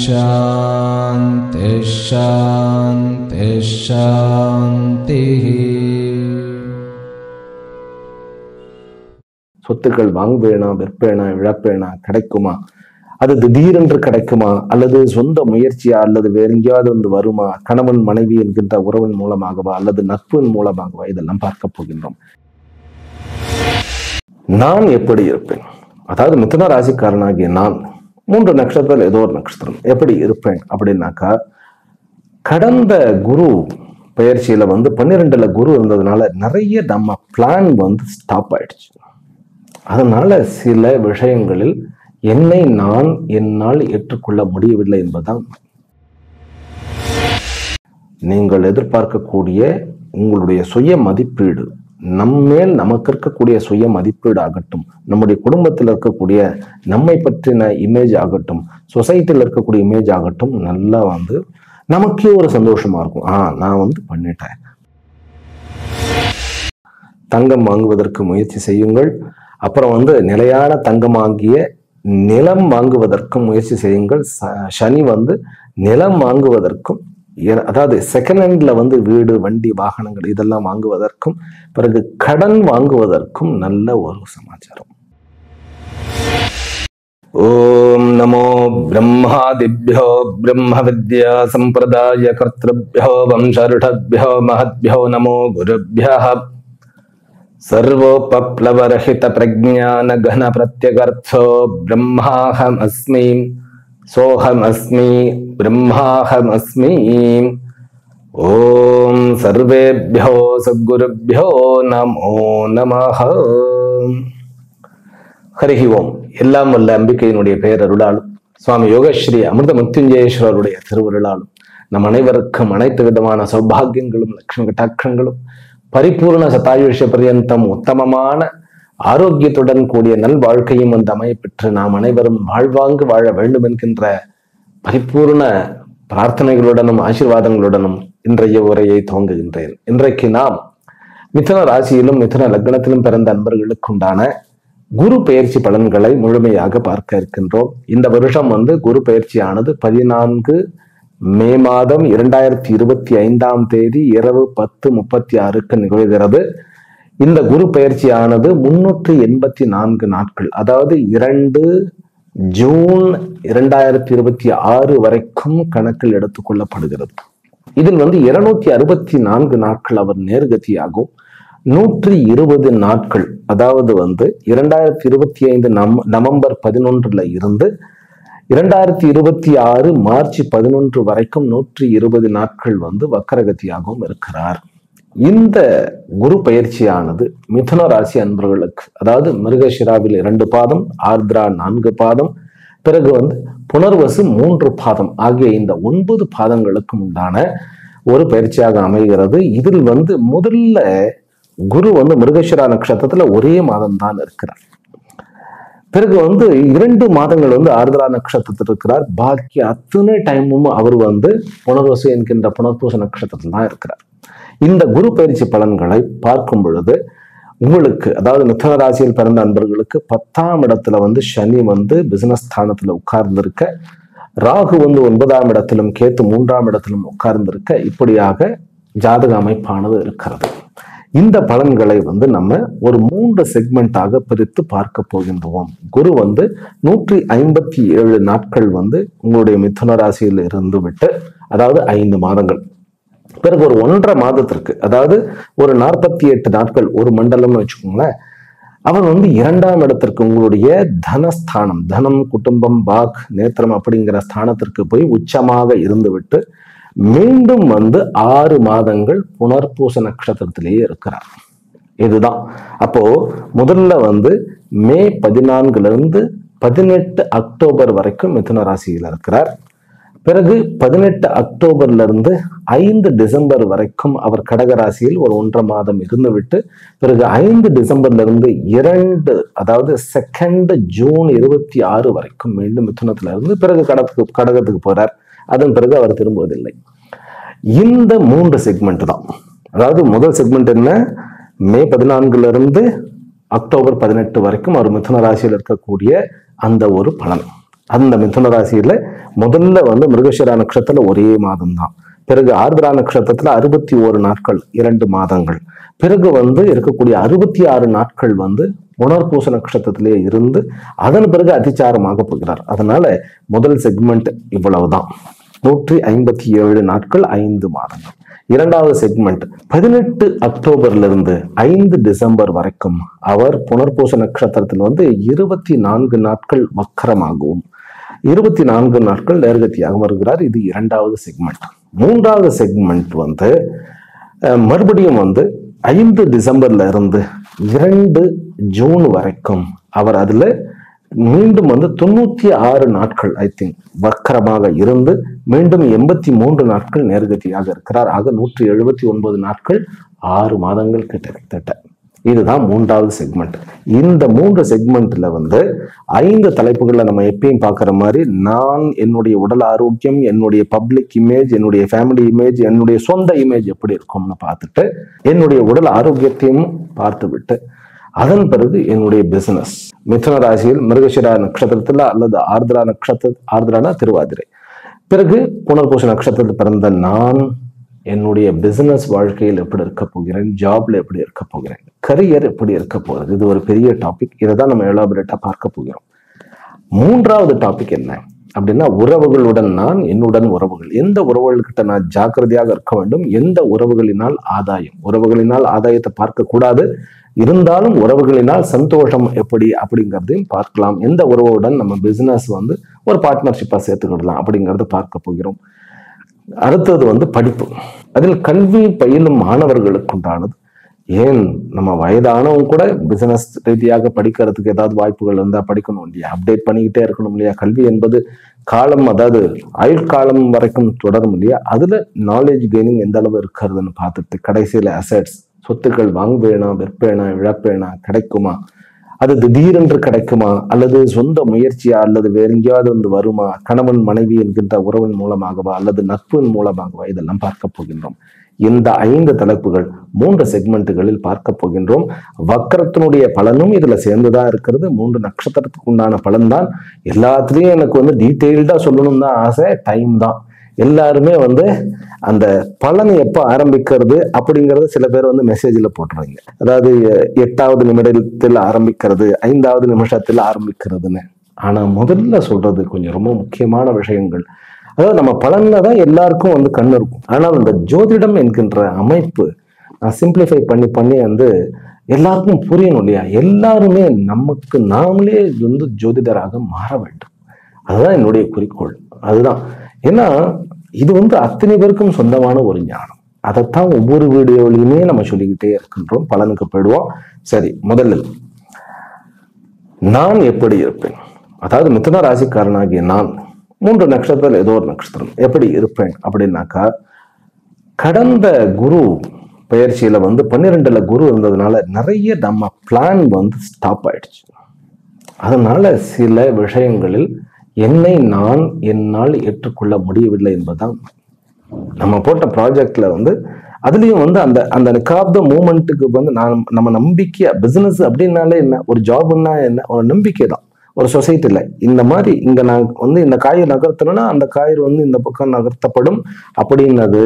சாந்தி சாந்தி சாந்தி. சொத்துக்கள் வாங்குவேனா, விற்பேனா, இழப்பேனா, கிடைக்குமா, அது திடீரென்று கிடைக்குமா, அல்லது சொந்த முயற்சியா, அல்லது வேற எங்கேயாவது வந்து வருமா, கணவன் மனைவி என்கின்ற உறவின் மூலமாகவா, அல்லது நட்பின் மூலமாகவா, இதெல்லாம் பார்க்க போகின்றோம். நான் எப்படி இருப்பேன், அதாவது மிதுன ராசிக்காரனாகிய நான் 3 நட்சத்திரம் ஏதோ ஒரு நட்சத்திரம் எப்படி இருப்பேன் அப்படின்னாக்கா, கடந்த குரு பயிற்சியில வந்து 12ல குரு இருந்ததுனால நிறைய நம்ம பிளான் வந்து ஸ்டாப் ஆயிடுச்சு. அதனால சில விஷயங்களில் என்னை நான் என்னால் ஏற்றுக்கொள்ள முடியவில்லை என்பதுதான். நீங்கள் எதிர்பார்க்கக்கூடிய உங்களுடைய சுய மதிப்பீடு, நம்மேல் நமக்கு இருக்கக்கூடிய சுய மதிப்பீடு ஆகட்டும், நம்முடைய குடும்பத்தில் இருக்கக்கூடிய நம்மை பற்றின இமேஜ் ஆகட்டும், சொசைட்டியில் இருக்கக்கூடிய இமேஜ் ஆகட்டும், நல்லா வந்து நமக்கே ஒரு சந்தோஷமா இருக்கும். நான் வந்து பண்ணிட்டேன். தங்கம் வாங்குவதற்கு முயற்சி செய்யுங்கள். அப்புறம் வந்து நிலையான தங்கம் வாங்கிய நிலம் வாங்குவதற்கும் முயற்சி செய்யுங்கள். சனி வந்து நிலம் வாங்குவதற்கும், அதாவது செகண்ட் ஹேண்ட்ல வந்து வீடு, வண்டி, வாகனங்கள் இதெல்லாம் வாங்குவதற்கும், பிறகு கடன் வாங்குவதற்கும் நல்ல ஒரு சமாச்சாரம். ஓம் நமோ பிரம்மாதிப்யோ பிரம்ம வித்யா சம்பிரதாய கர்த்ருப்யோ வம்சருடப்யோ மஹத்யோ நமோ குருப்யः. सर्वोपप्लवरहित प्रज्ञान घन प्रत्यगर्थो ब्रह्माहमस्मि सोहमस्मि ब्रह्माहमस्मि. ओम सर्वेभ्यो सद्गुरुभ्यो नमो नमः. ஹரிஹி ஓம். எல்லாம் வல்ல அம்பிகையினுடைய பெயரருளாலும் சுவாமி யோகஸ்ரீ அமிர்த மிருத்யுஞ்சயேஸ்வரருடைய திருவருளாலும் நம் அனைவருக்கும் அனைத்து விதமான சௌபாகியங்களும் லட்சுமி கட்டாட்சங்களும் பரிபூர்ண சதாயுஷ பர்யந்தம் உத்தமமான ஆரோக்கியத்துடன் கூடிய நல் வாழ்க்கையும் வந்து அமைய பெற்று நாம் அனைவரும் வாழ்வாங்கு வாழ வேண்டும் என்கின்ற பரிபூர்ண பிரார்த்தனைகளுடனும் ஆசீர்வாதங்களுடனும் இன்றைய உரையை துவங்குகின்றேன். இன்றைக்கு நாம் மிதுன ராசியிலும் மிதுன லக்னத்திலும் பிறந்த அன்பர்களுக்கு உண்டான குரு பெயர்ச்சி பலன்களை முழுமையாக பார்க்க இருக்கின்றோம். இந்த வருஷம் வந்து குரு பெயர்ச்சியானது 14 மே மாதம் 2025 இரவு 10:36 நிகழ்கிறது. இந்த குரு பயிற்சியானது 384 நாட்கள், அதாவது 2 ஜூன் 2026 வரைக்கும் கணக்கில் எடுத்துக் கொள்ளப்படுகிறது. இதில் வந்து 264 நாட்கள் அவர் நேர்கதியாகும். 120 நாட்கள், அதாவது வந்து 2025 நவம்பர் 11 இருந்து 2026 மார்ச் 11 வரைக்கும் 120 நாட்கள் வந்து வக்கரகதியாகவும் இருக்கிறார். இந்த குரு பயிற்சியானது மிதுன ராசி அன்பர்களுக்கு, அதாவது மிருகசிராவில் 2 பாதம், ஆர்திரா 4 பாதம், பிறகு வந்து புனர்வசு 3 பாதம் ஆகிய இந்த 9 பாதங்களுக்கும் உண்டான ஒரு பயிற்சியாக அமைகிறது. இதில் வந்து முதல்ல குரு வந்து மிருகசிரா நட்சத்திரத்துல ஒரே மாதம் தான் இருக்கிறார். பிறகு வந்து 2 மாதங்கள் வந்து ஆர்திரா நட்சத்திரத்தில் இருக்கிறார். பாக்கி அத்தனை டைமும் அவர் வந்து புனர்வசு என்கின்ற புனர்பூச நட்சத்திரத்தில் தான் இருக்கிறார். இந்த குரு பயிற்சி பலன்களை பார்க்கும் பொழுது உங்களுக்கு, அதாவது மிதுன ராசியில் பிறந்த அன்பர்களுக்கு 10ஆம் இடத்துல வந்து சனி வந்து பிசினஸ் ஸ்தானத்துல உட்கார்ந்திருக்க, ராகு வந்து 9ஆம் இடத்திலும் கேத்து 3ஆம் இடத்திலும் உட்கார்ந்திருக்க, இப்படியாக ஜாதக அமைப்பானது இருக்கிறது. இந்த பலன்களை வந்து நம்ம ஒரு 3 செக்மெண்டாக பிரித்து பார்க்க போகின்றோம். குரு வந்து 157 நாட்கள் வந்து உங்களுடைய மிதுன ராசியில் இருந்து விட்டு, அதாவது 5 மாதங்கள், பிறகு ஒரு 1.5 மாதத்திற்கு, அதாவது ஒரு 48 நாட்கள், ஒரு மண்டலம்னு வச்சுக்கோங்களேன், அவர் வந்து 2ஆம் இடத்திற்கு, உங்களுடைய தனஸ்தானம், தனம், குடும்பம், பாக், நேத்திரம் அப்படிங்கிற ஸ்தானத்திற்கு போய் உச்சமாக இருந்து விட்டு மீண்டும் வந்து 6 மாதங்கள் புனர்பூச நட்சத்திரத்திலேயே இருக்கிறார். இதுதான். அப்போ முதல்ல வந்து மே 14 18 அக்டோபர் வரைக்கும் மிதுன ராசியில் இருக்கிறார். பிறகு 18 அக்டோபர்ல இருந்து 5 டிசம்பர் வரைக்கும் அவர் கடகராசியில் ஒரு 1.5 மாதம் இருந்து விட்டு, பிறகு 5 டிசம்பர்ல இருந்து 2, அதாவது 2 ஜூன் 26 வரைக்கும் மீண்டும் மிதுனத்துல இருந்து பிறகு கடகத்துக்கு போறார். அதன் பிறகு அவர் திரும்புவதில்லை. இந்த 3 செக்மெண்ட் தான். அதாவது முதல் செக்மெண்ட் என்ன, மே 14 இருந்து அக்டோபர் 18 வரைக்கும் அவர் மிதுன ராசியில் இருக்கக்கூடிய அந்த ஒரு பலன். அந்த மிதுன ராசியில முதல்ல வந்து மிருகஷிரா நட்சத்திரத்துல ஒரே மாதம் தான். பிறகு ஆர்திரா நட்சத்திரத்துல 61 நாட்கள் 2 மாதங்கள். பிறகு வந்து இருக்கக்கூடிய 66 நாட்கள் வந்து புனர்பூச நட்சத்திரத்திலே இருந்து அதன் பிறகு அதிச்சாரமாக போகிறார். அதனால முதல் செக்மெண்ட் இவ்வளவுதான், 157 நாட்கள் 5 மாதங்கள். இரண்டாவது செக்மெண்ட் 18 அக்டோபர்ல இருந்து 5 டிசம்பர் வரைக்கும் அவர் புனர்பூச நட்சத்திரத்தில் வந்து 24 நாட்கள் வக்கரமாகவும் 24 நாட்கள் நேர்கதியாக வருகிறார். இது இரண்டாவது செக்மெண்ட். மூன்றாவது செக்மெண்ட் வந்து மறுபடியும் வந்து 5 டிசம்பர்ல இருந்து 2 ஜூன் வரைக்கும் அவர் அதுல மீண்டும் வந்து 96 நாட்கள் ஐ திங்க் வக்கரமாக இருந்து மீண்டும் 83 நாட்கள் நேர்கதியாக இருக்கிறார். ஆக 179 நாட்கள் 6 மாதங்கள் கிட்டத்தட்ட. இதுதான் மூன்றாவது செக்மெண்ட். இந்த 3 செக்மெண்ட்ல வந்து 5 தலைப்புகள்ல நம்ம எப்பயும் பார்க்குற மாதிரி நான் என்னுடைய உடல் ஆரோக்கியம், என்னுடைய பப்ளிக் இமேஜ், என்னுடைய ஃபேமிலி இமேஜ், என்னுடைய சொந்த இமேஜ் எப்படி இருக்கும்னு பார்த்துட்டு என்னுடைய உடல் ஆரோக்கியத்தையும் பார்த்து விட்டு அதன் பிறகு என்னுடைய பிசினஸ் மிதுன ராசியில் மிருகஷிரா நட்சத்திரத்துல அல்லது ஆர்திரானா திருவாதிரை, பிறகு புனர்பூச நட்சத்திரத்தில் பிறந்த நான் என்னுடைய பிசினஸ் வாழ்க்கையில் எப்படி இருக்க போகிறேன், ஜாப்ல எப்படி இருக்க போகிறேன், கரியர் எப்படி இருக்க போகிறது. இது ஒரு பெரிய டாபிக். இதை தான் நம்ம எலாபரேட்டா பார்க்க போகிறோம். மூன்றாவது டாபிக் என்ன அப்படின்னா உறவுகளுடன் நான், என்னுடன் உறவுகள். எந்த உறவுகள்கிட்ட நான் ஜாக்கிரதையாக இருக்க வேண்டும், எந்த உறவுகளினால் ஆதாயம். உறவுகளினால் ஆதாயத்தை பார்க்க கூடாது, இருந்தாலும் உறவுகளினால் சந்தோஷம் எப்படி அப்படிங்கிறதையும் பார்க்கலாம். எந்த உறவுடன் நம்ம பிசினஸ் வந்து ஒரு பார்ட்னர்ஷிப்பா சேர்த்துக்கிடலாம் அப்படிங்கிறத பார்க்க போகிறோம். அடுத்தது வந்து படிப்பு. அதில் கல்வி பயிலும் மாணவர்களுக்கு உண்டானது. ஏன் நம்ம வயதானவங்க கூட பிசினஸ் ரீதியாக படிக்கிறதுக்கு ஏதாவது வாய்ப்புகள் இருந்தா படிக்கணும் இல்லையா, அப்டேட் பண்ணிக்கிட்டே இருக்கணும் இல்லையா. கல்வி என்பது காலம், அதாவது ஆயுட்காலம் வரைக்கும் தொடரும் இல்லையா. அதுல நாலேஜ் கெய்னிங் எந்த அளவு இருக்கிறதுன்னு பார்த்துட்டு கடைசியில அசெட்ஸ், சொத்துக்கள் வாங்குவேனா, விற்பேனா, இழப்பேனா, கிடைக்குமா, அது திடீரென்று கிடைக்குமா, அல்லது சொந்த முயற்சியா, அல்லது வேற எங்கேயாவது வந்து வருமா, கணவன் மனைவி என்கின்ற உறவின் மூலமாகவா, அல்லது நட்பின் மூலமாகவா, இதெல்லாம் பார்க்க போகின்றோம். இந்த 5 தலைப்புகள் 3 செக்மெண்ட்டுகளில் பார்க்க போகின்றோம். வக்கரத்தினுடைய பலனும் இதுல சேர்ந்துதான் இருக்கிறது. 3 நட்சத்திரத்துக்கு உண்டான பலன் தான். எல்லாத்துலயும் எனக்கு வந்து டீட்டெயில்டா சொல்லணும் தான் ஆசை, டைம் தான். எல்லாருமே வந்து அந்த பலன் எப்ப ஆரம்பிக்கிறது அப்படிங்கறது சில பேர் வந்து மெசேஜ்ல போட்டுறாங்க. அதாவது 8வது நிமிடத்தில் ஆரம்பிக்கிறது, 5வது நிமிஷத்துல ஆரம்பிக்கிறதுன்னு. ஆனா முதல்ல சொல்றது கொஞ்சம் ரொம்ப முக்கியமான விஷயங்கள். அதாவது நம்ம பலன்ல தான் எல்லாருக்கும் வந்து கண்ணு இருக்கும். ஆனால் இந்த ஜோதிடம் என்கின்ற அமைப்பு நான் சிம்பிளிஃபை பண்ணி வந்து எல்லாருக்கும் புரியணும் இல்லையா. எல்லாருமே நமக்கு நாமளே வந்து ஜோதிடராக மாற வேண்டும். அதுதான் என்னுடைய குறிக்கோள். அதுதான். ஏன்னா இது வந்து அத்தனை பேருக்கும் சொந்தமான ஒரு ஞானம். அதைத்தான் ஒவ்வொரு வீடியோலையுமே நம்ம சொல்லிக்கிட்டே இருக்கின்றோம். பலனுக்கு போயிடுவோம். சரி, முதல்ல நான் எப்படி இருப்பேன், அதாவது மிதுன ராசிக்காரனாகிய நான் 3 நட்சத்திரத்தில் ஏதோ ஒரு நட்சத்திரம் எப்படி இருப்பேன் அப்படின்னாக்கா, கடந்த குரு பயிற்சியில வந்து 12ல குரு இருந்ததுனால நிறைய நம்ம பிளான் வந்து ஸ்டாப் ஆயிடுச்சு. அதனால சில விஷயங்களில் என்னை என்னால் ஏற்றுக்கொள்ள முடியவில்லை என்பதுதான். நம்ம போட்ட ப்ராஜெக்ட்ல வந்து அதுலயும் வந்து அந்த நிக்காப் த மூமெண்ட்டுக்கு வந்து நம்ம நம்பிக்கையா, பிசினஸ் அப்படின்னாலே என்ன, ஒரு ஜாப்னா என்ன, ஒரு நம்பிக்கை தான். ஒரு சொசைட்டில இந்த மாதிரி இங்க நான் வந்து இந்த காய் நகர்த்தணும்னா அந்த காய் வந்து இந்த பக்கம் நகர்த்தப்படும் அப்படின்னது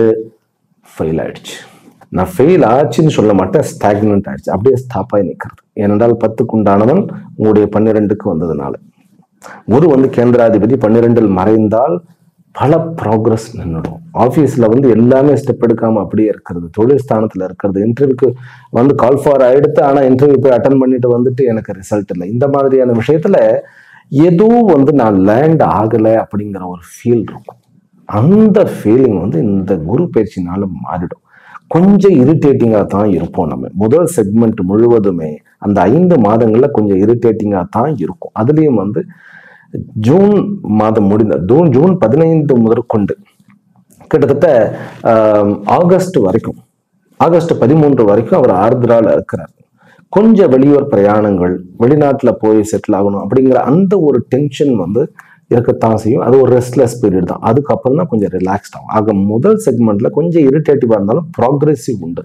ஃபெயில் ஆயிடுச்சு. நான் ஃபெயில் ஆச்சுன்னு சொல்ல மாட்டேன், ஸ்டாக்னன்ட் ஆயிடுச்சு, அப்படியே ஸ்டாப் ஆகி நிற்கிறது. ஏனென்றால் 10க்கு உண்டானவன் உங்களுடைய 12க்கு வந்ததுனால. குரு வந்து கேந்திராதிபதி 12ல் மறைந்தால் பல ப்ராக்ரஸ் நின்றுடும். ஆஃபீஸ்ல வந்து எல்லாமே ஸ்டெப் எடுக்காம அப்படியே இருக்கிறது, தொழில் ஸ்தானத்துல இருக்கிறது. இன்டர்வியூக்கு வந்து கால் ஃபார் ஆயிடுத்து, ஆனா இன்டர்வியூ போய் அட்டன் பண்ணிட்டு வந்துட்டு எனக்கு ரிசல்ட் இல்லை. இந்த மாதிரியான விஷயத்துல ஏதோ வந்து நான் லேண்ட் ஆகலை அப்படிங்கிற ஒரு ஃபீல் இருக்கும். அந்த ஃபீலிங் வந்து இந்த குரு பயிற்சினால மாறிடும். கொஞ்சம் இரிட்டேட்டிங்காக தான் இருப்போம். நம்ம முதல் செக்மெண்ட் முழுவதுமே அந்த 5 மாதங்கள்ல கொஞ்சம் இரிட்டேட்டிங்காக தான் இருக்கும். அதுலேயும் வந்து ஜூன் மாதம் முடிந்த ஜூன் 15 முதற்கொண்டு கிட்டத்தட்ட ஆகஸ்ட் 13 வரைக்கும் அவர் ஆர்திரால இருக்கிறார். கொஞ்சம் வெளியூர் பிரயாணங்கள், வெளிநாட்டுல போய் செட்டில் ஆகணும் அப்படிங்கிற அந்த ஒரு டென்ஷன் வந்து இருக்கத்தான் செய்யும். அது ஒரு ரெஸ்ட்லெஸ் பீரியட் தான். அதுக்கப்புறம் தான் கொஞ்சம் ரிலாக்ஸ்ட் ஆகும். ஆக முதல் செக்மெண்ட்ல கொஞ்சம் இரிட்டேட்டிவா இருந்தாலும் ப்ராக்ரெசிவ் உண்டு.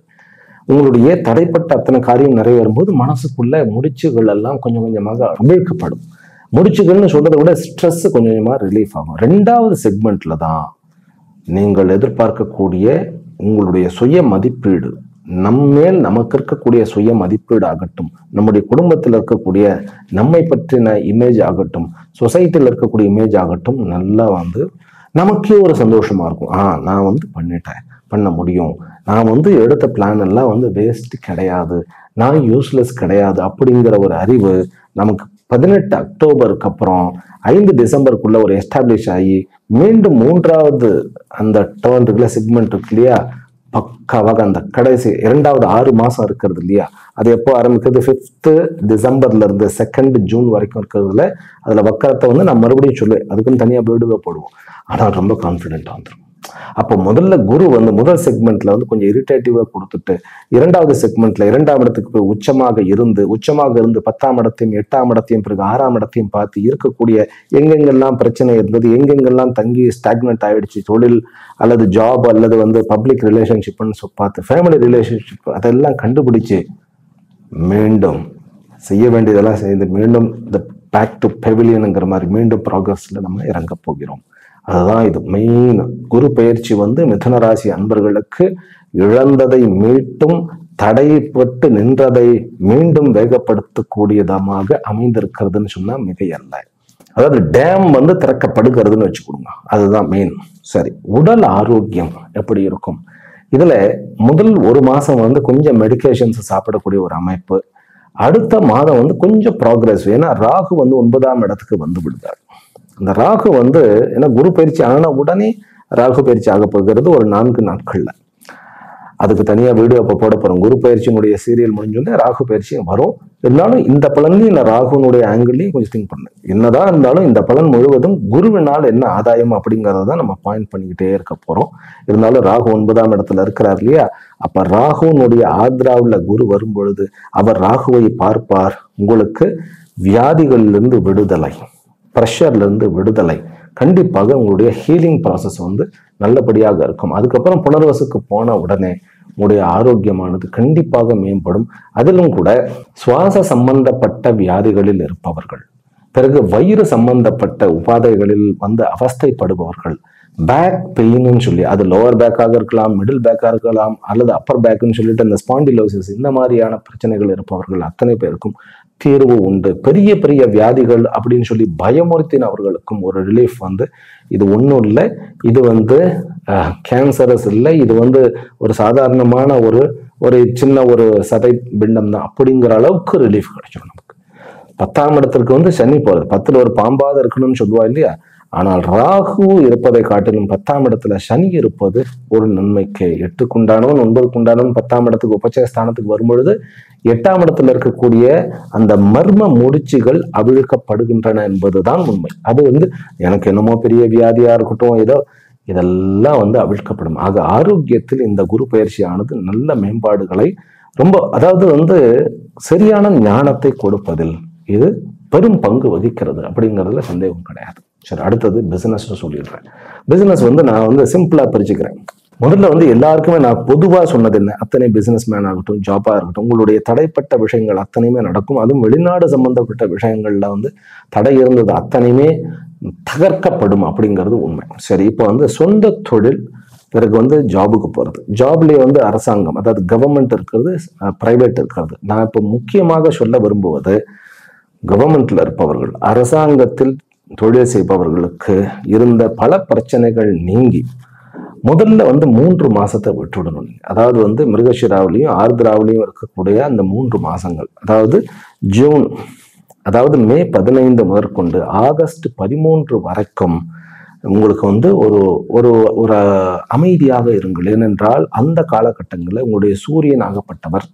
உங்களுடைய தடைப்பட்ட அத்தனை காரியம் நிறைவேறும் போது மனசுக்குள்ள முடிச்சுகள் எல்லாம் கொஞ்சம் கொஞ்சமாக அவிழ்க்கப்படும். முடிச்சுக்கணும்னு சொல்றதை விட ஸ்ட்ரெஸ் கொஞ்சம் கொஞ்சமா ரிலீஃப் ஆகும். 2வது செக்மெண்ட்ல தான் நீங்கள் எதிர்பார்க்கக்கூடிய உங்களுடைய சுய மதிப்பீடு, நம்மேல் நமக்கு இருக்கக்கூடிய சுய மதிப்பீடு ஆகட்டும், நம்முடைய குடும்பத்தில் இருக்கக்கூடிய நம்மை பற்றின இமேஜ் ஆகட்டும், சொசைட்டியில் இருக்கக்கூடிய இமேஜ் ஆகட்டும், நல்லா வந்து நமக்கே ஒரு சந்தோஷமா இருக்கும். நான் வந்து பண்ணிட்டேன், பண்ண முடியும், நான் வந்து எடுத்த பிளான் எல்லாம் வந்து வேஸ்ட் கிடையாது, நான் யூஸ்லெஸ் கிடையாது அப்படிங்கிற ஒரு அறிவு நமக்கு 18 அக்டோபருக்கு அப்புறம் 5 டிசம்பருக்குள்ள ஒரு எஸ்டாப்ளிஷ் ஆகி மீண்டும் 3வது அந்த டர்ன் இருக்குல்ல, செக்மெண்ட் இருக்கு இல்லையா, பக்காவாக அந்த கடைசி 2வது 6 மாசம் இருக்கிறது இல்லையா, அது எப்போ ஆரம்பிக்கிறது, 5th டிசம்பர்ல இருந்து 2nd ஜூன் வரைக்கும் இருக்கிறதுல அதுல வக்கரத்தை வந்து நான் மறுபடியும் சொல்லுவேன், அதுக்குன்னு தனியா வீடியோ போடுவோம். ஆனால் ரொம்ப கான்ஃபிடென்ட்டா வந்துடும். அப்போ முதல்ல குரு வந்து முதல் செக்மெண்ட்ல வந்து கொஞ்சம் இரிட்டேட்டிவா கொடுத்துட்டு 2வது செக்மெண்ட்ல 2ஆம் இடத்துக்கு போய் உச்சமாக இருந்து 10ஆம் இடத்தையும் 8ஆம் இடத்தையும் பிறகு 6ஆம் இடத்தையும் பார்த்து இருக்கக்கூடிய எங்கெங்கெல்லாம் பிரச்சனை இருந்தது, எங்கெங்கெல்லாம் தங்கி ஸ்டாக்னட் ஆயிடுச்சு, தொழில் அல்லது ஜாப் அல்லது வந்து பப்ளிக் ரிலேஷன்ஷிப்னு பார்த்து ஃபேமிலி ரிலேஷன்ஷிப் அதெல்லாம் கண்டுபிடிச்சு மீண்டும் செய்ய வேண்டியதெல்லாம் செய்து மீண்டும் இந்த பேக் டு பெவிலியனுங்கிற மாதிரி மீண்டும் ப்ராக்ரஸ்ல நம்ம இறங்க போகிறோம். அதுதான் இது மெயின். குரு பயிற்சி வந்து மிதுன ராசி அன்பர்களுக்கு இழந்ததை மீட்டும், தடைப்பட்டு நின்றதை மீண்டும் வேகப்படுத்தக்கூடியதமாக அமைந்திருக்கிறதுன்னு சொன்னா மிகையல்ல. அதாவது டேம் வந்து திறக்கப்படுகிறதுன்னு வச்சுக்கொடுங்க, அதுதான் மெயின். சரி, உடல் ஆரோக்கியம் எப்படி இருக்கும்? இதுல முதல் 1 மாசம் வந்து கொஞ்சம் மெடிகேஷன்ஸ் சாப்பிடக்கூடிய ஒரு அமைப்பு. அடுத்த மாதம் வந்து கொஞ்சம் ப்ராக்ரஸ், ஏன்னா ராகு வந்து 9ஆம் இடத்துக்கு வந்து விடுதார். அந்த ராகு வந்து ஏன்னா குரு பயிற்சி ஆன உடனே ராகு பயிற்சி ஆக போகிறது ஒரு 4 நாட்கள்ல. அதுக்கு தனியா வீடியோ இப்போ போட போறோம். குரு பயிற்சியினுடைய சீரியல் முடிஞ்சோடனே ராகு பயிற்சியும் வரும். இருந்தாலும் இந்த பலன்லையும் இந்த ராகுனுடைய ஆங்கிள்லையும் கொஞ்சம் திங்க் பண்ணு. என்னதான் இருந்தாலும் இந்த பலன் முழுவதும் குருவினால் என்ன ஆதாயம் அப்படிங்கிறத தான் நம்ம பாயிண்ட் பண்ணிக்கிட்டே இருக்க போறோம். இருந்தாலும் ராகு 9ஆம் இடத்துல இருக்கிறார் இல்லையா, அப்ப ராகுனுடைய ஆத்ராவில் குரு வரும் பொழுது அவர் ராகுவை பார்ப்பார். உங்களுக்கு வியாதிகளிலிருந்து விடுதலை, ப்ரெஷர்ல இருந்து விடுதலை, கண்டிப்பாக உங்களுடைய ஹீலிங் ப்ராசஸ் வந்து நல்லபடியாக இருக்கும். அதுக்கப்புறம் புனர்வசுக்கு போன உடனே உங்களுடைய ஆரோக்கியமானது கண்டிப்பாக மேம்படும். அதிலும் கூட சுவாச சம்பந்தப்பட்ட வியாதிகளில் இருப்பவர்கள், பிறகு வயிறு சம்பந்தப்பட்ட உபாதைகளில் வந்து அவஸ்தைப்படுபவர்கள், பேக் பெயின்னு சொல்லி அது லோவர் பேக்காக இருக்கலாம், மிடில் பேக்காக இருக்கலாம், அல்லது அப்பர் பேக்குன்னு சொல்லிட்டு அந்த ஸ்பாண்டிலோசிஸ் இந்த மாதிரியான பிரச்சனைகள் இருப்பவர்கள் அத்தனை பேருக்கும் தீர்வு உண்டு. பெரிய பெரிய வியாதிகள் அப்படின்னு சொல்லி பயமுறுத்தினவர்களுக்கும் ஒரு ரிலீஃப் வந்து இது ஒன்றும் இல்லை, இது வந்து கேன்சரஸ் இல்லை, இது வந்து ஒரு சாதாரணமான ஒரு சின்ன ஒரு சதை பிண்டம் தான் அப்படிங்கிற அளவுக்கு ரிலீஃப் கிடைச்சிடும் நமக்கு. 10ஆம் இடத்திற்கு வந்து சனி போறது, 10ல் ஒரு பாம்பாவது இருக்கணும்னு சொல்லுவா இல்லையா, ஆனால் ராகு இருப்பதை காட்டிலும் 10ஆம் இடத்துல சனி இருப்பது ஒரு நன்மைக்கு. 8க்குண்டானவன் 9க்குண்டானவன் 10ஆம் இடத்துக்கு உபச்சய ஸ்தானத்துக்கு வரும்பொழுது 8ஆம் இடத்துல இருக்கக்கூடிய அந்த மர்ம முடிச்சுகள் அவிழ்க்கப்படுகின்றன என்பதுதான் உண்மை. அது வந்து எனக்கு என்னமோ பெரிய வியாதியா இருக்கட்டும், ஏதோ இதெல்லாம் வந்து அவிழ்க்கப்படும். ஆக ஆரோக்கியத்தில் இந்த குரு பயிற்சியானது நல்ல மேம்பாடுகளை அதாவது வந்து சரியான ஞானத்தை கொடுப்பதில் இது பெரும் பங்கு வகிக்கிறது அப்படிங்கிறதுல சந்தேகம் கிடையாது. சரி, அடுத்தது பிசினஸ் சொல்லிடுறேன். பிசினஸ் வந்து நான் வந்து சிம்பிளா பிரிச்சுக்கிறேன். முதல்ல வந்து எல்லாருக்குமே நான் பொதுவா சொன்னது என்ன, அத்தனை பிசினஸ் மேன் ஆகட்டும், ஜாபா இருக்கட்டும், உங்களுடைய தடைப்பட்ட விஷயங்கள் அத்தனையுமே நடக்கும். அதுவும் வெளிநாடு சம்பந்தப்பட்ட விஷயங்கள்ல வந்து தடை இருந்தது அத்தனையுமே தகர்க்கப்படும் அப்படிங்கிறது உண்மை. சரி, இப்போ வந்து சொந்த தொழில், பிறகு வந்து ஜாபுக்கு போறது. ஜாப்லேயே வந்து அரசாங்கம், அதாவது கவர்மெண்ட் இருக்கிறது, பிரைவேட் இருக்கிறது. நான் இப்போ முக்கியமாக சொல்ல விரும்புவது கவர்மெண்ட்ல இருப்பவர்கள், அரசாங்கத்தில் தொழில் செய்பவர்களுக்கு இருந்த பல பிரச்சனைகள் நீங்கி முதல்ல வந்து 3 மாசத்தை விட்டுவிடணும். அதாவது வந்து மிருகஷிராவிலையும் ஆர்திராவிலையும் இருக்கக்கூடிய அந்த 3 மாசங்கள், அதாவது ஜூன், அதாவது மே 15 முதற்கொண்டு ஆகஸ்ட் 13 வரைக்கும் உங்களுக்கு வந்து ஒரு அமைதியாக இருங்கள். ஏனென்றால் அந்த காலகட்டங்களில் உங்களுடைய சூரியன் ஆகப்பட்டவர்,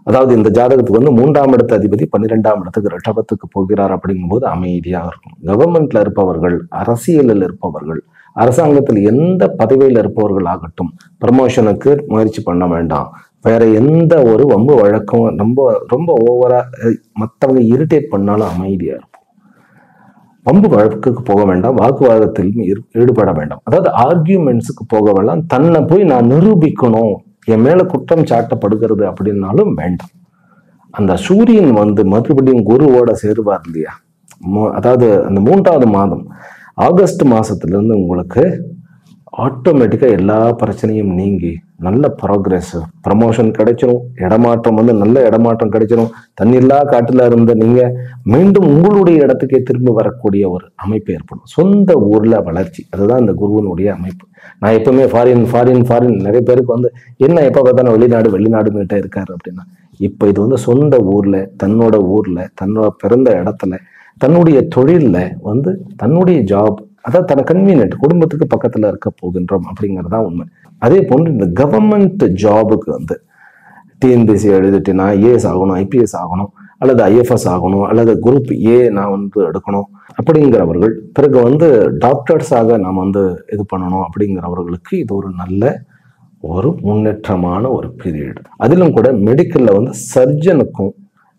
அதாவது இந்த ஜாதகத்துக்கு வந்து 3ஆம் இடத்து அதிபதி 12ஆம் இடத்துக்கு ரிஷபத்துக்கு போகிறார். அப்படிங்கும்போது அமைதியாக இருக்கும். கவர்மெண்ட்ல இருப்பவர்கள், அரசியலில் இருப்பவர்கள், அரசாங்கத்தில் எந்த பதவியில் இருப்பவர்கள் ஆகட்டும், ப்ரமோஷனுக்கு முயற்சி பண்ண வேண்டாம். வேற எந்த ஒரு வம்பு வழக்கம் ரொம்ப ஓவரா மற்றவங்க இரிட்டேட் பண்ணாலும் அமைதியா இருக்கும். வம்பு வழக்குக்கு போக வேண்டாம், வாக்குவாதத்திலும் ஈடுபட வேண்டாம். அதாவது ஆர்கியூமெண்ட்ஸுக்கு போக வேண்டாம். தன்னை போய் நான் நிரூபிக்கணும், என் மேல குற்றம் சாட்டப்படுகிறது அப்படின்னாலும் வேண்டாம். அந்த சூரியன் வந்து மறுபடியும் குருவோட சேருவார் இல்லையா, அதாவது அந்த 3வது மாதம் ஆகஸ்ட் மாசத்திலிருந்து உங்களுக்கு ஆட்டோமேட்டிக்கா எல்லா பிரச்சனையும் நீங்கி நல்ல ப்ராக்ரஸ், ப்ரமோஷன் கிடைச்சிடும், இடமாற்றம் நல்ல இடமாற்றம் கிடைச்சிடும். தண்ணில்லா காட்டுல இருந்த நீங்க மீண்டும் உங்களுடைய இடத்துக்கே திரும்பி வரக்கூடிய ஒரு அமைப்பு ஏற்படும். சொந்த ஊர்ல வளர்ச்சி, அதுதான் இந்த குருவனுடைய அமைப்பு. நான் எப்பவுமே ஃபாரின் நிறைய பேருக்கு என்ன எப்ப பார்த்தாலும் வெளிநாடுகிட்ட இருக்காரு அப்படின்னா, இப்ப இது சொந்த ஊர்ல, தன்னோட பிறந்த இடத்துல, தன்னுடைய தொழில்ல தன்னுடைய ஜாப், அதாவது தன கன்வீனியன்ட் குடும்பத்துக்கு பக்கத்துல இருக்க போகின்றோம் அப்படிங்கறதா உண்மை. அதே போன்று இந்த கவர்மெண்ட் ஜாபுக்கு டிஎன்பிசி எழுதிட்டு நான் ஐஏஎஸ் ஆகணும், ஐபிஎஸ் ஆகணும், அல்லது ஐஎஃப்எஸ் ஆகணும், அல்லது குரூப் ஏ நான் எடுக்கணும் அப்படிங்கிறவர்கள், பிறகு டாக்டர்ஸாக நாம் இது பண்ணணும் அப்படிங்கிறவர்களுக்கு இது ஒரு நல்ல ஒரு முன்னேற்றமான ஒரு பீரியட். அதிலும் கூட மெடிக்கல்ல சர்ஜனுக்கும்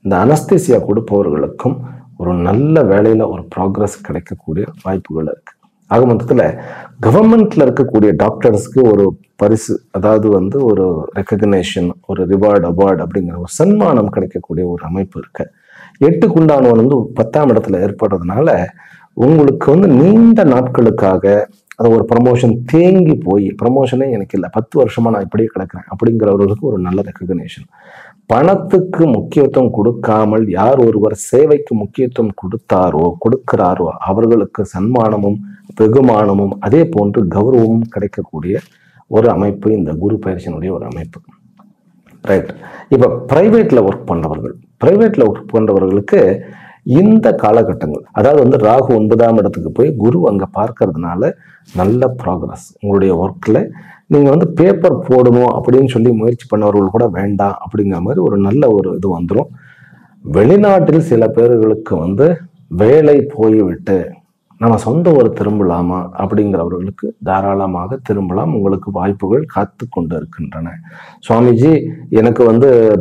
இந்த அனஸ்தீசியா கொடுப்பவர்களுக்கும் ஒரு நல்ல வேலையில ஒரு ப்ராக்ரஸ் கிடைக்கக்கூடிய வாய்ப்புகள் இருக்கு. ஆக மொத்தத்துல கவர்மெண்ட்ல இருக்கக்கூடிய டாக்டர்ஸ்க்கு ஒரு பரிசு, அதாவது ஒரு ரெக்கக்னேஷன், ஒரு ரிவார்டு, அவார்டு அப்படிங்கிற ஒரு சன்மானம் கிடைக்கக்கூடிய ஒரு அமைப்பு இருக்கு. 8க்குண்டானவன் 10ஆம் இடத்துல ஏற்படுறதுனால உங்களுக்கு நீண்ட நாட்களுக்காக அது ஒரு ப்ரமோஷன் தேங்கி போய், ப்ரமோஷனே எனக்கு இல்லை, 10 வருஷமா நான் இப்படியே கிடக்கிறேன் அப்படிங்கிறவர்களுக்கு ஒரு நல்ல ரெக்கக்னேஷன். பணத்துக்கு முக்கியத்துவம் கொடுக்காமல் யார் ஒருவர் சேவைக்கு முக்கியத்துவம் கொடுக்கிறாரோ அவர்களுக்கு சன்மானமும் வெகுமானமும் அதே போன்று கௌரவமும் கிடைக்கக்கூடிய ஒரு அமைப்பு இந்த குரு பயிற்சியினுடைய ஒரு அமைப்பு. ரைட். இப்ப பிரைவேட்ல ஒர்க் பண்றவர்களுக்கு இந்த காலகட்டங்கள், அதாவது ராகு 9ஆம் இடத்துக்கு போய் குரு அங்க பார்க்கறதுனால நல்ல ப்ராக்ரஸ் உங்களுடைய ஒர்க்ல. நீங்க பேப்பர் போடணும் அப்படின்னு சொல்லி முயற்சி பண்ணவர்கள் கூட வேண்டாம் அப்படிங்கிற மாதிரி ஒரு நல்ல ஒரு இது வந்துடும். வெளிநாட்டில் சில பேர்களுக்கு வேலை போய்விட்டு நம்ம சொந்த ஊர் திரும்பலாமா அப்படிங்கிறவர்களுக்கு தாராளமாக திரும்பலாம். உங்களுக்கு வாய்ப்புகள் காத்து கொண்டு இருக்கின்றன. சுவாமிஜி, எனக்கு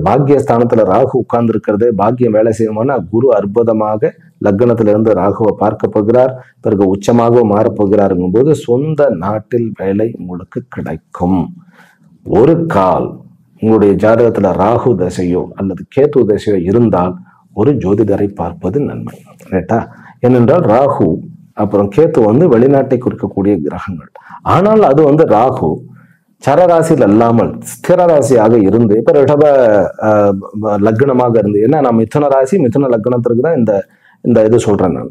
பாக்கியஸ்தானத்துல ராகு உட்கார்ந்து இருக்கிறதே பாக்கியம் வேலை செய்யுமானா, குரு அற்புதமாக லக்னத்துல இருந்து ராகுவை பார்க்க போகிறார், பிறகு உச்சமாக மாறப்போகிறாருங்கும் போது சொந்த நாட்டில் வேலை உங்களுக்கு கிடைக்கும். ஒரு கால் உங்களுடைய ஜாதகத்துல ராகு தசையோ அல்லது கேது தசையோ இருந்தால் ஒரு ஜோதிடரை பார்ப்பது நன்மை. ரைட்டா? ஏனென்றால் ராகு அப்புறம் கேத்து வெளிநாட்டை குறிக்கக்கூடிய கிரகங்கள். ஆனால் அது ராகு சரராசியில் அல்லாமல் ஸ்திர ராசியாக இருந்து இப்ப ரிஷப லக்னமாக இருந்து, ஏன்னா நான் மிதுன ராசி மிதுன லக்னத்திற்கு தான் இந்த இது சொல்றேன் நான்.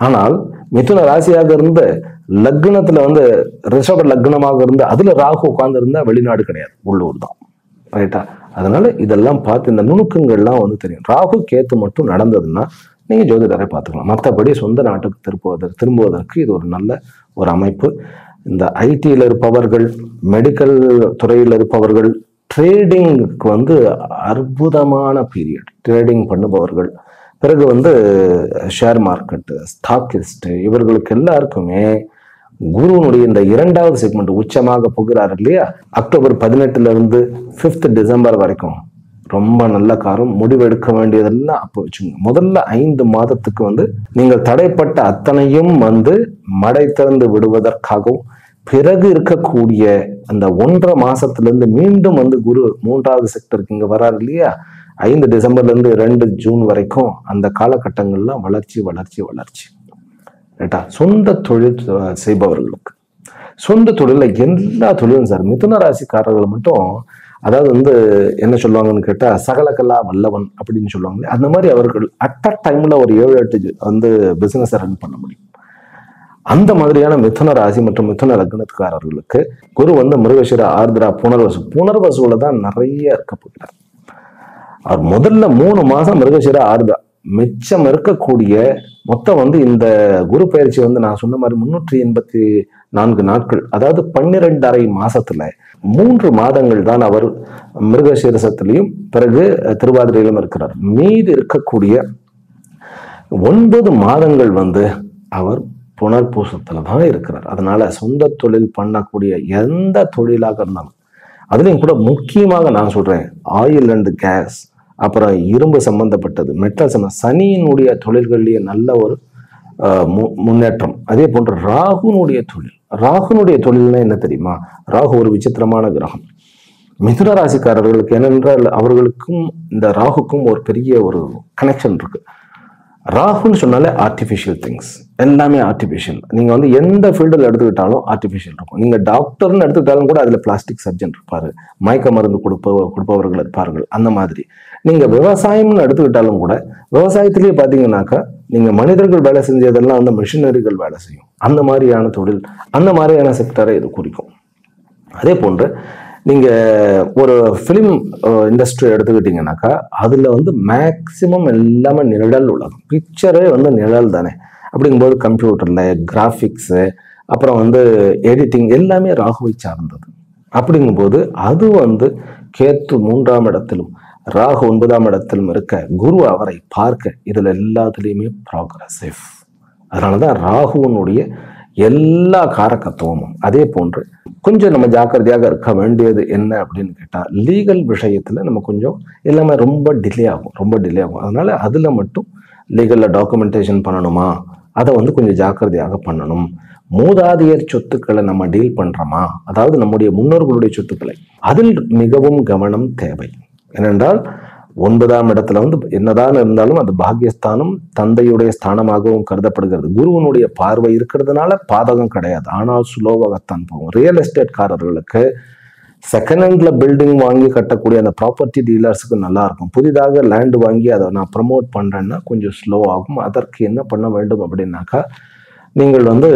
ஆனால் மிதுன ராசியாக இருந்து லக்னத்துல ரிஷப லக்னமாக இருந்து அதுல ராகு உட்கார்ந்து இருந்தா வெளிநாடு கிடையாது, உள்ளூர் தான். ரைட்டா? அதனால இதெல்லாம் பார்த்து இந்த நுணுக்கங்கள்லாம் தெரியும். ராகு கேத்து மட்டும் நடந்ததுன்னா நீங்க ஜோதிடரை பார்த்துக்கலாம். மற்றபடி சொந்த நாட்டுக்கு திரும்புவதற்கு இது ஒரு நல்ல ஒரு அமைப்பு. இந்த ஐடியில் இருப்பவர்கள், மெடிக்கல் துறையில் இருப்பவர்கள், ட்ரேடிங்க்கு அற்புதமான பீரியட். ட்ரேடிங் பண்ணுபவர்கள், பிறகு ஷேர் மார்க்கெட்டு, ஸ்டாக்கிஸ்ட், இவர்களுக்கு எல்லாருக்குமே குருவனுடைய இந்த 2வது செக்மெண்ட் உச்சமாக போகிறார் இல்லையா, அக்டோபர் 18 இருந்து 5 டிசம்பர் வரைக்கும் ரொம்ப நல்ல காரம். முடிவெடுக்க வேண்டியதெல்லாம் அப்போ வச்சுங்க. முதல்ல 5 மாதத்துக்கு நீங்கள் தடைப்பட்ட அத்தனையும் மடை திறந்து விடுவதற்காகவும், பிறகு இருக்கக்கூடிய அந்த 1.5 மாசத்திலிருந்து மீண்டும் குரு 3வது செக்டருக்கு இங்க வராரு இல்லையா, 5 டிசம்பர்ல இருந்து 2 ஜூன் வரைக்கும் அந்த காலகட்டங்கள்ல வளர்ச்சி. ரைட்டா? சொந்த தொழில் செய்பவர்களுக்கு, சொந்த தொழில எல்லா தொழிலும் சார், மிதுன ராசிக்காரர்கள் மட்டும், அதாவது என்ன சொல்லுவாங்கன்னு கேட்டா சகலகலா வல்லவன் அப்படின்னு சொல்லுவாங்க. அந்த மாதிரி அவர்கள் அட் அ டைம்ல ஒரு 7-8 பிசினஸ் ரன் பண்ண முடியும். அந்த மாதிரியான மிதுன ராசி மற்றும் மிதுன லக்னத்துக்காரர்களுக்கு குரு மிருகஷிர, ஆர்திரா, புனர்வசுல தான் நிறைய இருக்க போகிறார். அவர் முதல்ல 3 மாசம் மிருகஷிர, ஆர்திரா, மிச்சம் இருக்கக்கூடிய மொத்தம் இந்த குரு பயிற்சி நான் சொன்ன மாதிரி 384 நாட்கள், அதாவது 12.5 மாசத்துல 3 மாதங்கள் தான் அவர் மிருகசீரிசத்திலையும் பிறகு திருவாதிரையிலும் இருக்கிறார். மீதி இருக்கக்கூடிய 9 மாதங்கள் அவர் புனர்பூசத்துல தான் இருக்கிறார். அதனால சொந்த தொழில் பண்ணக்கூடிய எந்த தொழிலாக இருந்தாலும், அதுலயும் கூட முக்கியமாக நான் சொல்றேன், ஆயில் அண்ட் கேஸ், அப்புறம் இரும்பு சம்பந்தப்பட்டது, மெட்டல் சனியினுடைய தொழில்களிலேயே நல்ல ஒரு முன்னேற்றம். அதே போன்று ராகுனுடைய தொழில்னா என்ன தெரியுமா? ராகு ஒரு விசித்திரமான கிரகம். மிதுன ராசிக்காரர்களுக்கு ஏனென்றால் அவர்களுக்கும் இந்த ராகுக்கும் ஒரு பெரிய ஒரு கனெக்ஷன் இருக்கு. ராகுன்னு சொன்னாலே ஆர்டிஃபிஷியல் திங்ஸ், எல்லாமே ஆர்டிஃபிஷியல். நீங்க வந்து எந்த ஃபீல்டில் எடுத்துக்கிட்டாலும் ஆர்டிஃபிஷியல் இருக்கும். நீங்க டாக்டர்னு எடுத்துக்கிட்டாலும் கூட அதுல பிளாஸ்டிக் சர்ஜன் இருப்பாரு, மயக்க மருந்து கொடுப்பவர்கள் இருப்பார்கள். அந்த மாதிரி நீங்க விவசாயம்னு எடுத்துக்கிட்டாலும் கூட விவசாயத்திலேயே பாத்தீங்கன்னாக்கா நீங்க மனிதர்கள் வேலை செஞ்சதெல்லாம் வந்து மிஷினரிகள் வேலை செய்யும். அந்த மாதிரியான தொழில், அந்த மாதிரியான செக்டரை இது குறிக்கும். அதே போன்று நீங்க ஒரு ஃபிலிம் இண்டஸ்ட்ரி எடுத்துக்கிட்டீங்கன்னாக்கா அதுல வந்து மேக்சிமம் எல்லாமே நிழல் உலகம். பிக்சரே வந்து நிழல் தானே. அப்படிங்கும்போது கம்ப்யூட்டர்ல கிராஃபிக்ஸு, அப்புறம் வந்து எடிட்டிங் எல்லாமே ராகுவை சார்ந்தது. அப்படிங்கும்போது அது வந்து கேத்து 3ஆம் இடத்திலும் ராகு 9ஆம் இடத்திலும் இருக்க, குரு அவரை பார்க்க, இதுல எல்லாத்துலேயுமே ப்ராக்ரஸிவ். அதனாலதான் ராகுவனுடைய எல்லா காரகத்துவமும். அதே போன்று கொஞ்சம் நம்ம ஜாக்கிரதையாக இருக்க வேண்டியது என்ன அப்படின்னு கேட்டா, லீகல் விஷயத்துல நம்ம கொஞ்சம் எல்லாமே ரொம்ப டிலே ஆகும். அதனால அதுல மட்டும் லீகல்ல டாக்குமெண்டேஷன் பண்ணணுமா, அதை வந்து கொஞ்சம் ஜாக்கிரதையாக பண்ணணும். மூதாதையர் சொத்துக்களை நம்ம டீல் பண்றோமா, அதாவது நம்முடைய முன்னோர்களுடைய சொத்துக்களை, அதில் மிகவும் கவனம் தேவை. ஏனென்றால் 9ஆம் இடத்துல வந்து என்னதான் இருந்தாலும் அது பாக்கியஸ்தானம், தந்தையுடைய ஸ்தானமாகவும் கருதப்படுகிறது. குருவனுடைய பார்வை இருக்கிறதுனால பாதகம் கிடையாது, ஆனால் சுலோவாகத்தான் போகும். ரியல் எஸ்டேட்காரர்களுக்கு செகண்ட் ஹேண்ட்ல பில்டிங் வாங்கி கட்டக்கூடிய அந்த ப்ராப்பர்ட்டி டீலர்ஸுக்கு நல்லா இருக்கும். புதிதாக லேண்ட் வாங்கி அதை நான் ப்ரமோட் பண்றேன்னா கொஞ்சம் ஸ்லோ ஆகும். அதற்கு என்ன பண்ண வேண்டும் அப்படின்னாக்கா, நீங்கள் வந்து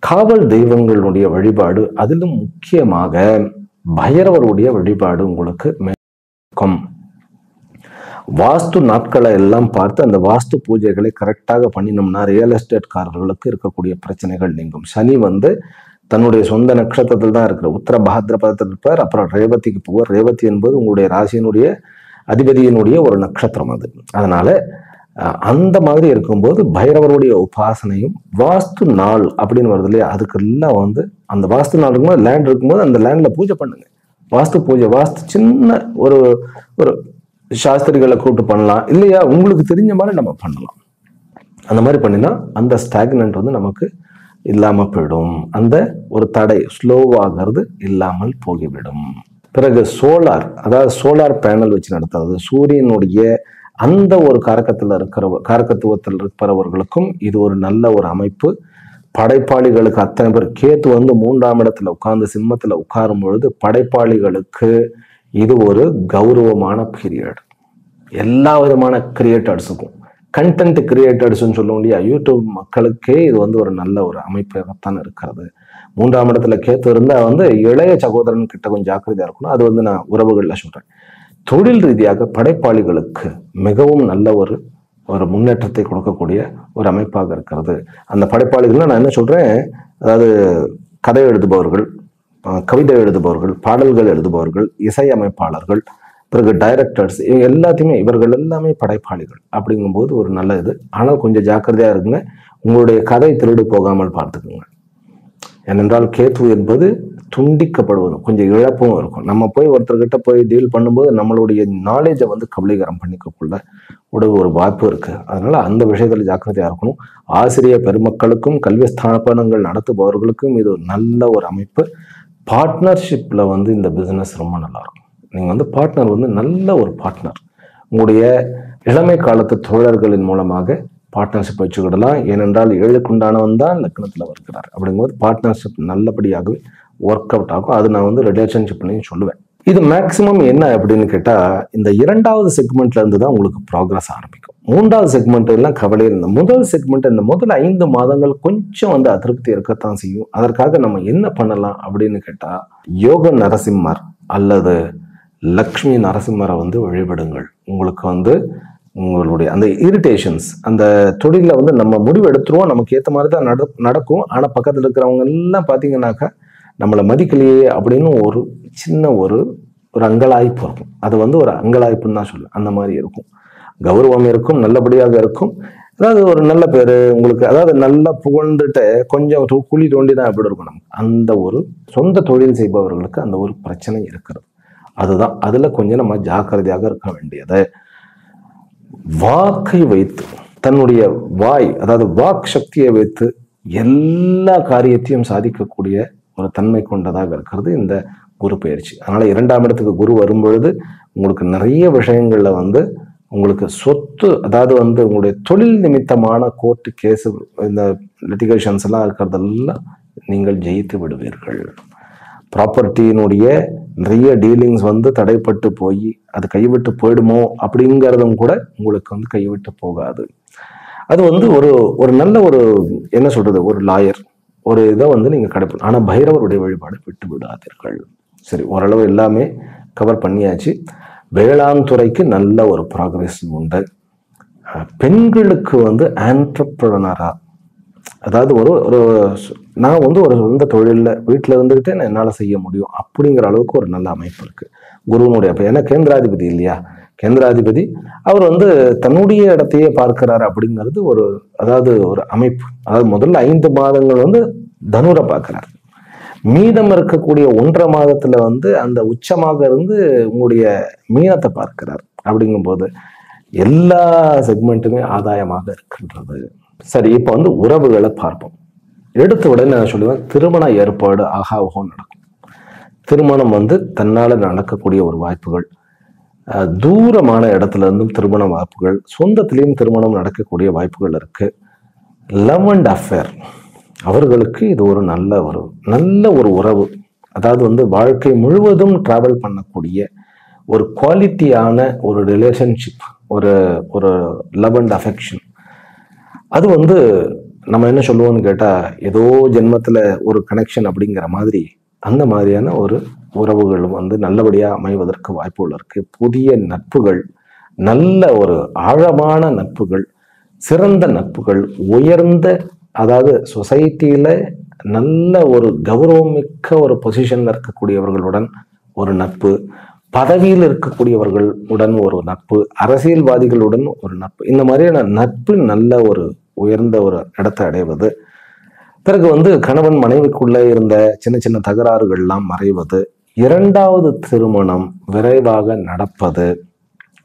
காவல் தெய்வங்களுடைய வழிபாடு, அதிலும் முக்கியமாக பைரவருடைய வழிபாடு உங்களுக்கு மேற்கும். வாஸ்து நாட்களை எல்லாம் பார்த்து அந்த வாஸ்து பூஜைகளை கரெக்டாக பண்ணினோம்னா ரியல் எஸ்டேட்காரர்களுக்கு இருக்கக்கூடிய பிரச்சனைகள் நீங்கும். சனி வந்து தன்னுடைய சொந்த நட்சத்திரத்தில் தான் இருக்கிற, உத்தர பாத்ரபதத்தில் இருப்பார். அப்புறம் ரேவதிக்கு போவார். ரேவதி என்பது உங்களுடைய ராசியினுடைய அதிபதியினுடைய ஒரு நட்சத்திரம் அது. அதனால அந்த மாதிரி இருக்கும்போது பைரவருடைய உபாசனையும், வாஸ்து நாள் அப்படின்னு வருது இல்லையா, அதுக்கெல்லாம் வந்து அந்த வாஸ்து நாள் இருக்கும்போது லேண்ட் இருக்கும்போது அந்த லேண்ட்ல பூஜை பண்ணுங்க. வாஸ்து பூஜை, வாஸ்து சின்ன ஒரு ஒரு சாஸ்திரிகளை கூப்பிட்டு பண்ணலாம், இல்லையா உங்களுக்கு தெரிஞ்ச மாதிரி நம்ம பண்ணலாம். அந்த மாதிரி பண்ணினா அந்த ஸ்டாக்னன்ட் வந்து நமக்கு இல்லாம போயிடும். அந்த ஒரு தடை ஸ்லோவாகிறது இல்லாமல் போகிவிடும். பிறகு சோலார், அதாவது சோலார் பேனல் வச்சு நடத்துறது, சூரியனுடைய அந்த ஒரு காரகத்துவத்தில் இருக்கிறவர்களுக்கும் இது ஒரு நல்ல ஒரு அமைப்பு. படைப்பாளிகளுக்கு அத்தனை பேர், கேத்து வந்து 3ஆம் இடத்துல உட்கார்ந்து சிம்மத்துல உட்காரும் பொழுது படைப்பாளிகளுக்கு இது ஒரு கௌரவமான பீரியட். எல்லா விதமான கிரியேட்டர்ஸுக்கும், கண்டென்ட் கிரியேட்டர்ஸ்ன்னு சொல்லுவோம் இல்லையா, யூடியூப் மக்களுக்கே இது வந்து ஒரு நல்ல ஒரு அமைப்பாகத்தான் இருக்கிறது. 3ஆம் இடத்துல கேத்து இருந்தா வந்து இளைய சகோதரன் கிட்ட கொஞ்சம் ஜாக்கிரதையா இருக்கணும். அது வந்து நான் உறவுகள்ல சொல்றேன். தொழில் ரீதியாக படைப்பாளிகளுக்கு மிகவும் நல்ல ஒரு முன்னேற்றத்தை கொடுக்கக்கூடிய ஒரு அமைப்பாக இருக்கிறது. அந்த படைப்பாளிகள்னா நான் என்ன சொல்றேன், அதாவது கதை எழுதுபவர்கள், கவிதை எழுதுபவர்கள், பாடல்கள் எழுதுபவர்கள், இசையமைப்பாளர்கள், பிறகு டைரக்டர்ஸ், இவர்கள் எல்லாமே படைப்பாளிகள். அப்படிங்கும்போது ஒரு நல்ல இது. ஆனால் கொஞ்சம் ஜாக்கிரதையா இருக்குங்க, உங்களுடைய கதை திருடு போகாமல் பார்த்துக்குங்க. ஏனென்றால் கேத்து என்பது துண்டிக்கப்படுவது, கொஞ்சம் இழப்பும் இருக்கும். நம்ம போய் ஒருத்தர்கிட்ட போய் டீல் பண்ணும்போது நம்மளுடைய நாலேஜை வந்து கபலீகரம் பண்ணிக்கக்குள்ள ஒரு வாய்ப்பு இருக்கு. அதனால அந்த விஷயத்துல ஜாக்கிரதையா இருக்கணும். ஆசிரியர் பெருமக்களுக்கும் கல்வி ஸ்தாபனங்கள் நடத்துபவர்களுக்கும் இது ஒரு நல்ல ஒரு அமைப்பு. பார்ட்னர்ஷிப்ல வந்து இந்த பிசினஸ் ரொம்ப நல்லா இருக்கும். நீங்க வந்து பார்ட்னர் வந்து நல்ல ஒரு பார்ட்னர், உங்களுடைய இளமை காலத்து தோழர்களின் மூலமாக பார்ட்னர்ஷிப் வச்சுக்கிடலாம். ஏனென்றால் 7க்குண்டானவன் தான் லக்னத்துல வருகிறார். அப்படிங்கும்போது பார்ட்னர்ஷிப் நல்லபடியாகவே ஒர்க் அவுட் ஆகும். அது நான் வந்து ரிலேஷன்ஷிப்லையும் சொல்லுவேன். இது மேக்சிமம் என்ன அப்படின்னு கேட்டா, இந்த 2வது செக்மெண்ட்ல இருந்து தான் உங்களுக்கு ப்ராக்ரஸ் ஆரம்பிக்கும். 3வது செக்மெண்ட் எல்லாம் கவலையில், இந்த முதல் செக்மெண்ட், இந்த முதல் 5 மாதங்கள் கொஞ்சம் வந்து அதிருப்தி இருக்கத்தான் செய்யும். அதற்காக நம்ம என்ன பண்ணலாம் அப்படின்னு கேட்டா, யோக நரசிம்மர் அல்லது லக்ஷ்மி நரசிம்மரை வந்து வழிபடுங்கள். உங்களுக்கு வந்து உங்களுடைய அந்த இரிட்டேஷன்ஸ், அந்த தொழில வந்து நம்ம முடிவு எடுத்துருவோம், நமக்கு ஏற்ற மாதிரி தான் நடக்கும். ஆனா பக்கத்துல இருக்கிறவங்க எல்லாம் பாத்தீங்கன்னாக்கா நம்மளை மதிக்கலையே அப்படின்னு ஒரு சின்ன ஒரு அங்கலாய்ப்பு இருக்கும். அது வந்து ஒரு அங்கலாய்ப்புன்னு தான் சொல்லுவேன். அந்த மாதிரி இருக்கும். கௌரவம் இருக்கும், நல்லபடியாக இருக்கும். அதாவது ஒரு நல்ல பேரு உங்களுக்கு, அதாவது நல்லா புகழ்ந்துட்டு கொஞ்சம் குழி தோண்டி தான் எப்படி இருக்கும் நமக்கு. அந்த ஒரு சொந்த தொழில் செய்பவர்களுக்கு அந்த ஒரு பிரச்சனை இருக்கிறது. அதுதான் அதுல கொஞ்சம் நம்ம ஜாக்கிரதையாக இருக்க வேண்டியது. வாக்கை வைத்து, தன்னுடைய வாய், அதாவது வாக் சக்தியை வைத்து எல்லா காரியத்தையும் சாதிக்கக்கூடிய ஒரு தன்மை கொண்டதாக இருக்கிறது இந்த குரு பயிற்சி. அதனால 2ஆம் இடத்துக்கு குரு வரும்பொழுது உங்களுக்கு நிறைய விஷயங்கள்ல வந்து உங்களுக்கு சொத்து, அதாவது வந்து உங்களுடைய தொழில் நிமித்தமான கோர்ட்டு கேஸ், இந்த லிட்டிகேஷன்ஸ் எல்லாம் இருக்கிறதெல்லாம் நீங்கள் ஜெயித்து விடுவீர்கள். ப்ராப்பர்ட்டியினுடைய நிறைய டீலிங்ஸ் வந்து தடைப்பட்டு போய் அது கைவிட்டு போயிடுமோ அப்படிங்கிறதும் கூட உங்களுக்கு வந்து கைவிட்டு போகாது. அது வந்து ஒரு நல்ல என்ன சொல்றது, ஒரு லாயர் ஒரு இதை வந்து நீங்க கடைப்பிடிக்கணும். ஆனா பைரவருடைய வழிபாடு விட்டு விடாதீர்கள். சரி, ஓரளவு எல்லாமே கவர் பண்ணியாச்சு. வேளாண் துறைக்கு நல்ல ஒரு ப்ராக்ரஸ் உண்டு. பெண்களுக்கு வந்து ஆண்டர்பிரனரா, அதாவது நான் வந்து ஒரு சொந்த தொழிலில் வீட்டில் இருந்துகிட்டே நான் என்னால் செய்ய முடியும் அப்படிங்கிற அளவுக்கு ஒரு நல்ல அமைப்பு இருக்கு குருவனுடைய. அப்போ ஏன்னா கேந்திராதிபதி இல்லையா, கேந்திராதிபதி அவர் வந்து தன்னுடைய இடத்தையே பார்க்கிறாரு அப்படிங்கிறது அதாவது ஒரு அமைப்பு. அதாவது முதல்ல 5 மாதங்கள் வந்து தனுரை பார்க்கிறார், மீதம் இருக்கக்கூடிய 1.5 மாதத்துல வந்து அந்த உச்சமாக இருந்து உங்களுடைய மீனத்தை பார்க்கிறார். அப்படிங்கும்போது எல்லா செக்மெண்ட்டுமே ஆதாயமாக இருக்கின்றது. சரி, இப்போ வந்து உறவுகளை பார்ப்போம். எடுத்த உடனே நான் சொல்லுவேன், திருமண ஏற்பாடு ஆகாவகம் நடக்கும். திருமணம் வந்து தன்னால நடக்கக்கூடிய ஒரு வாய்ப்புகள், தூரமான இடத்துல இருந்தும் திருமண வாய்ப்புகள், சொந்தத்திலையும் திருமணம் நடக்கக்கூடிய வாய்ப்புகள் இருக்கு. லவ் அண்ட் அஃபேர் அவர்களுக்கு இது ஒரு நல்ல ஒரு உறவு, அதாவது வந்து வாழ்க்கை முழுவதும் டிராவல் பண்ணக்கூடிய ஒரு குவாலிட்டியான ஒரு ரிலேஷன்ஷிப், ஒரு லவ் அண்ட் அஃபெக்ஷன். அது வந்து நம்ம என்ன சொல்லுவோம்னு கேட்டா, ஏதோ ஜென்மத்துல ஒரு கனெக்ஷன் அப்படிங்கிற மாதிரி, அந்த மாதிரியான ஒரு உறவுகள் வந்து நல்லபடியா அமைவதற்கு வாய்ப்புகள் இருக்கு. புதிய நட்புகள், நல்ல ஒரு ஆழமான நட்புகள், சிறந்த நட்புகள், உயர்ந்த, அதாவது சொசைட்டியில நல்ல ஒரு கௌரவமிக்க ஒரு பொசிஷன்ல இருக்கக்கூடியவர்களுடன் ஒரு நட்பு, பதவியில் இருக்கக்கூடியவர்கள் உடன் ஒரு நட்பு, அரசியல்வாதிகளுடன் ஒரு நட்பு, இந்த மாதிரியான நட்பு நல்ல ஒரு உயர்ந்த ஒரு இடத்தை அடைவது. பிறகு வந்து கணவன் மனைவிக்குள்ளே இருந்த சின்ன சின்ன தகராறுகள்லாம் மறைவது, 2வது திருமணம் விரைவாக நடப்பது,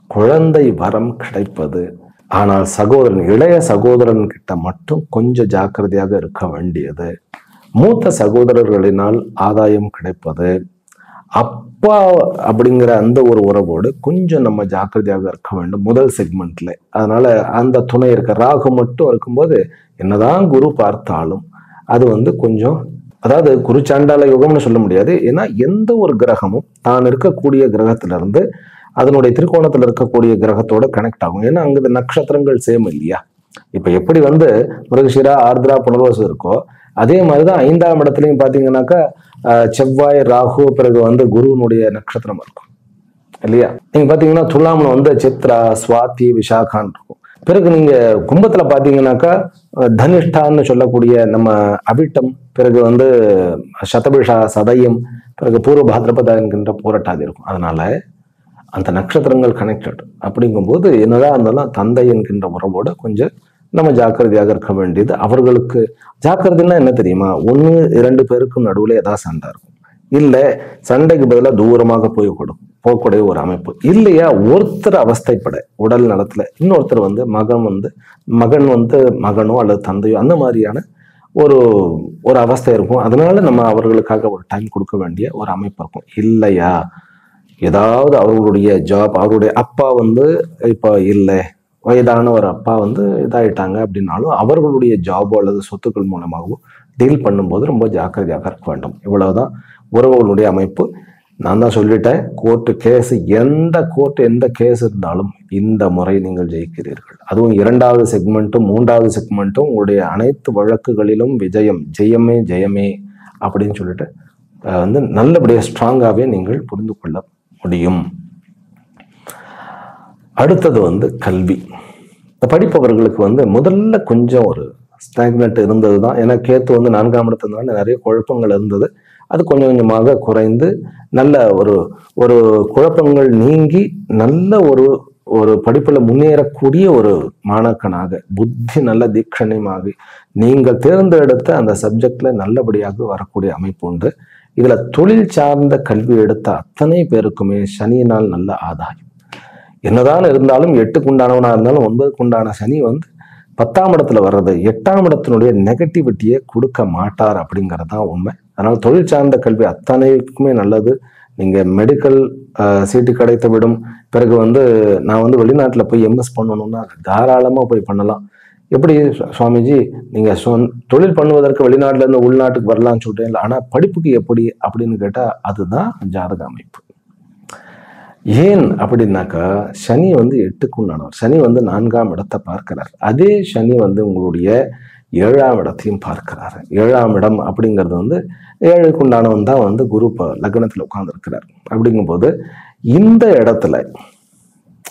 குழந்தை வரம் கிடைப்பது. ஆனால் இளைய சகோதரன் கிட்ட மட்டும் கொஞ்சம் ஜாக்கிரதையாக இருக்க வேண்டியது. மூத்த சகோதரர்களினால் ஆதாயம் கிடைப்பது. அப்பா அப்படிங்கிற அந்த ஒரு உறவோடு கொஞ்சம் நம்ம ஜாக்கிரதையாக இருக்க வேண்டும் முதல் செக்மெண்ட்ல. அதனால அந்த துணை இருக்க ராகு மட்டும் இருக்கும்போது என்னதான் குரு பார்த்தாலும் அது வந்து கொஞ்சம், அதாவது குரு சாண்டால யுகம்னு சொல்ல முடியாது. ஏன்னா எந்த ஒரு கிரகமும் தான் இருக்கக்கூடிய கிரகத்திலிருந்து அதனுடைய திரிகோணத்துல இருக்கக்கூடிய கிரகத்தோட கனெக்ட் ஆகும். ஏன்னா அங்க நட்சத்திரங்கள் சேம் இல்லையா. இப்ப எப்படி வந்து மிருகஷிரா, ஆர்திரா, புனர்வசு இருக்கோ, அதே மாதிரிதான் 5ஆம் இடத்துலயும் பாத்தீங்கன்னாக்கா செவ்வாய், ராகு, பிறகு வந்து குருவனுடைய நட்சத்திரம் இருக்கும் இல்லையா. நீங்க பாத்தீங்கன்னா துலாம்ல வந்து சித்ரா, சுவாதி, விசாகான் இருக்கும். பிறகு நீங்க கும்பத்துல பாத்தீங்கன்னாக்கா தனிஷ்டான்னு சொல்லக்கூடிய நம்ம அபிட்டம், பிறகு வந்து சதபிஷா, சதயம், பிறகு பூர்வ பாத்ரபதா என்கின்ற பூரட்டாதி இருக்கும். அதனால அந்த நட்சத்திரங்கள் கனெக்டட். அப்படிங்கும்போது என்னதான் இருந்தாலும் தந்தை என்கின்ற உறவோட கொஞ்சம் நம்ம ஜாக்கிரதையாக இருக்க வேண்டியது. அவர்களுக்கு ஜாக்கிரதைன்னா என்ன தெரியுமா, 1-2 பேருக்கும் நடுவில் ஏதாவது சண்டை இருக்கும், இல்லை சண்டைக்கு பதிலாக தூரமாக போகக்கூடிய ஒரு அமைப்பு, இல்லையா ஒருத்தர் அவஸ்தைப்பட உடல் நலத்துல, இன்னொருத்தர் வந்து மகன் வந்து மகனோ அல்லது தந்தையோ அந்த மாதிரியான ஒரு அவஸ்தை இருக்கும். அதனால நம்ம அவர்களுக்காக ஒரு டைம் கொடுக்க வேண்டிய ஒரு அமைப்பு இருக்கும். இல்லையா ஏதாவது அவர்களுடைய ஜாப், அவருடைய அப்பா வந்து இப்போ இல்லை, வயதான ஒரு அப்பா வந்து இதாயிட்டாங்க அப்படின்னாலும் அவர்களுடைய ஜாபோ அல்லது சொத்துக்கள் மூலமாகவும் டீல் பண்ணும்போது ரொம்ப ஜாக்கிரதையாக இருக்க வேண்டும். இவ்வளவுதான் உறவுகளுடைய அமைப்பு. நான் தான் சொல்லிட்டேன், எந்த கேஸ் இருந்தாலும் இந்த முறை நீங்கள் ஜெயிக்கிறீர்கள். அதுவும் 2வது செக்மெண்ட்டும் 3வது செக்மெண்ட்டும் உங்களுடைய அனைத்து வழக்குகளிலும் ஜெயமே ஜெயமே அப்படின்னு சொல்லிட்டு வந்து நல்லபடியாக ஸ்ட்ராங்காகவே நீங்கள் புரிந்து கொள்ள முடியும். அடுத்தது வந்து கல்வி. படிப்பவர்களுக்கு வந்து முதல்ல கொஞ்சம் ஒரு ஸ்டாக்னட் இருந்தது தான். ஏன்னா கேத்து வந்து 4ஆம் இடத்துல நிறைய குழப்பங்கள் இருந்தது. அது கொஞ்சம் கொஞ்சமாக குறைந்து நல்ல ஒரு குழப்பங்கள் நீங்கி நல்ல ஒரு படிப்புல முன்னேறக்கூடிய ஒரு மாணாக்கனாக, புத்தி நல்ல தீட்சணியமாகி நீங்கள் தேர்ந்தெடுத்த அந்த சப்ஜெக்ட்ல நல்லபடியாக வரக்கூடிய அமைப்பு உண்டு. இதுல தொழில் சார்ந்த கல்வி எடுத்த அத்தனை பேருக்குமே சனியினால் நல்ல ஆதாயம். என்னதான் இருந்தாலும் 8க்கு உண்டானவனா இருந்தாலும் 9க்கு உண்டான சனி வந்து 10ஆம் இடத்துல வர்றது 8ஆம் இடத்தினுடைய நெகட்டிவிட்டியை கொடுக்க மாட்டார் அப்படிங்கிறது தான் உண்மை. அதனால தொழில் சார்ந்த கல்வி அத்தனைக்குமே நல்லது. நீங்கள் மெடிக்கல் சீட்டு கிடைத்து விடும். பிறகு நான் வெளிநாட்டில் போய் எம்எஸ் பண்ணணும்னா தாராளமாக போய் பண்ணலாம். எப்படி சுவாமிஜி நீங்கள் தொழில் பண்ணுவதற்கு வெளிநாட்டிலேருந்து உள்நாட்டுக்கு வரலாம்னு சொல்லிட்டேன் இல்லை, ஆனால் படிப்புக்கு எப்படி அப்படின்னு கேட்டால் அதுதான் ஜாதக அமைப்பு. ஏன் அப்படின்னாக்கா சனி 8க்கு உண்டானவர். சனி 4ஆம் இடத்தை பார்க்கிறார். அதே சனி உங்களுடைய 7ஆம் இடத்தையும் பார்க்கிறாரு. 7ஆம் இடம் அப்படிங்கிறது 7க்கு உண்டானவன் தான் குரு லக்னத்தில் உட்கார்ந்துருக்கிறார். அப்படிங்கும்போது இந்த இடத்துல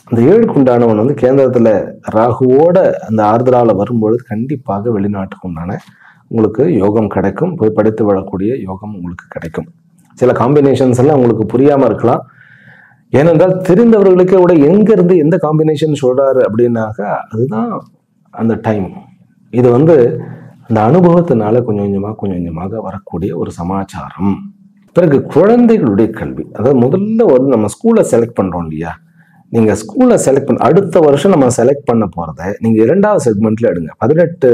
அந்த 7க்கு உண்டானவன் கேந்திரத்துல ராகுவோட அந்த ஆர்திரால வரும்பொழுது கண்டிப்பாக வெளிநாட்டுக்கு உண்டான உங்களுக்கு யோகம் கிடைக்கும். போய் படித்து விடக்கூடிய யோகம் உங்களுக்கு கிடைக்கும். சில காம்பினேஷன்ஸ் எல்லாம் உங்களுக்கு புரியாம இருக்கலாம். ஏனென்றால் தெரிந்தவர்களுக்கே கூட எங்க இருந்து எந்த காம்பினேஷன் சொல்றாரு அப்படின்னாக்கா அதுதான் அந்த டைம். இது அந்த அனுபவத்தினால கொஞ்சம் கொஞ்சமாக வரக்கூடிய ஒரு சமாச்சாரம். பிறகு குழந்தைகளுடைய கல்வி, அதாவது முதல்ல நம்ம ஸ்கூலை செலக்ட் பண்றோம் இல்லையா, நீங்க ஸ்கூலை செலக்ட் பண்ண அடுத்த வருஷம் நம்ம செலக்ட் பண்ண போறத நீங்க 2வது செக்மெண்ட்ல எடுங்க. 18